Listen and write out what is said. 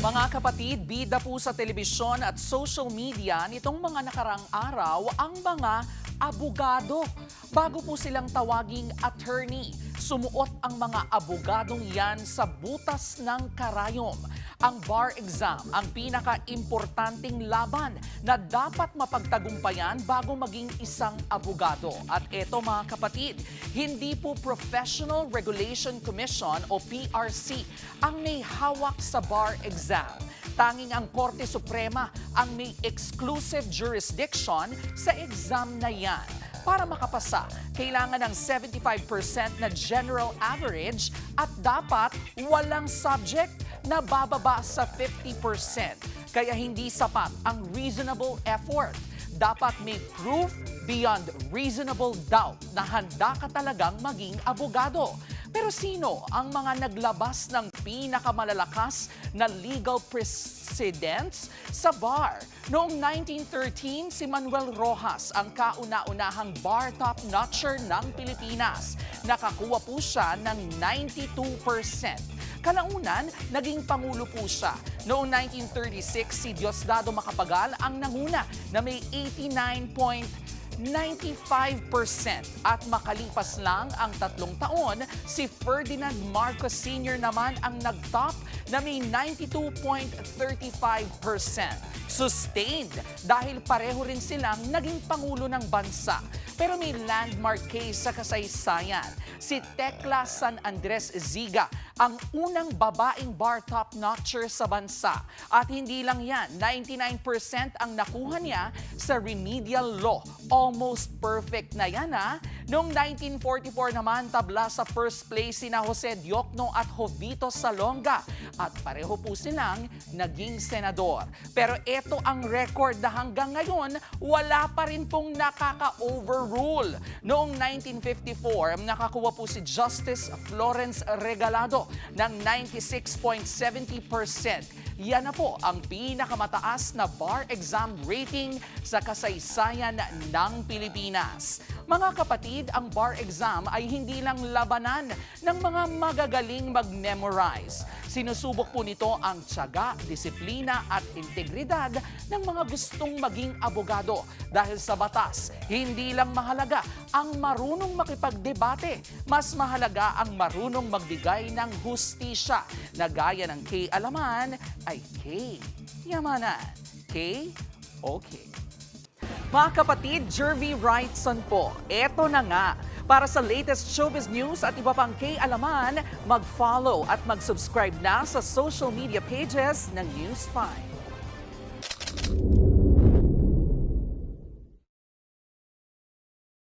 Mga kapatid, bida po sa telebisyon at social media nitong mga nakarang araw ang mga abogado. Bago po silang tawaging attorney, sumuot ang mga abogadong yan sa butas ng karayom. Ang bar exam ang pinaka-importanting laban na dapat mapagtagumpayan bago maging isang abogado. At eto mga kapatid, hindi po Professional Regulation Commission o PRC ang may hawak sa bar exam. Tanging ang Korte Suprema ang may exclusive jurisdiction sa exam na yan. Para makapasa, kailangan ng 75% na general average at dapat walang subject na bababa sa 50%. Kaya hindi sapat ang reasonable effort. Dapat may proof beyond reasonable doubt na handa ka talagang maging abogado. Pero sino ang mga naglabas ng pinakamalalakas na legal precedents sa bar? Noong 1913, si Manuel Rojas ang kauna-unahang bar top-notcher ng Pilipinas. Nakakuha po siya ng 92%. Kalaunan, naging pangulo po siya. Noong 1936, si Diosdado Macapagal ang nanguna na may 89.95% at makalipas lang ang 3 taon, si Ferdinand Marcos Sr. naman ang nagtop na may 92.35%. Sustained dahil pareho rin silang naging pangulo ng bansa. Pero may landmark case sa kasaysayan. Si Tekla San Andres Ziga ang unang babaeng bar top-notcher sa bansa. At hindi lang yan, 99% ang nakuha niya sa remedial law. Almost perfect na yan ha. Noong 1944 naman, tabla sa first place sina Jose Diokno at Jovito Salonga. At pareho po silang naging senador. Pero ito ang record na hanggang ngayon, wala pa rin pong nakaka-overrule. Noong 1954, nakakuha po si Justice Florence Regalado ng 96.70%. Yan na po ang pinakamataas na bar exam rating sa kasaysayan ng Pilipinas. Mga kapatid, ang bar exam ay hindi lang labanan ng mga magagaling mag-memorize. Sinusubok po nito ang tiyaga, disiplina at integridad ng mga gustong maging abogado. Dahil sa batas, hindi lang mahalaga ang marunong makipagdebate, mas mahalaga ang marunong magbigay ng hustisya na gaya ng K. Alaman ay K. Yamanan. K. Okay. Mga kapatid, Jervy Wrightson po. Eto na nga. Para sa latest showbiz news at iba pang K-alaman, mag-follow at mag-subscribe na sa social media pages ng News 5.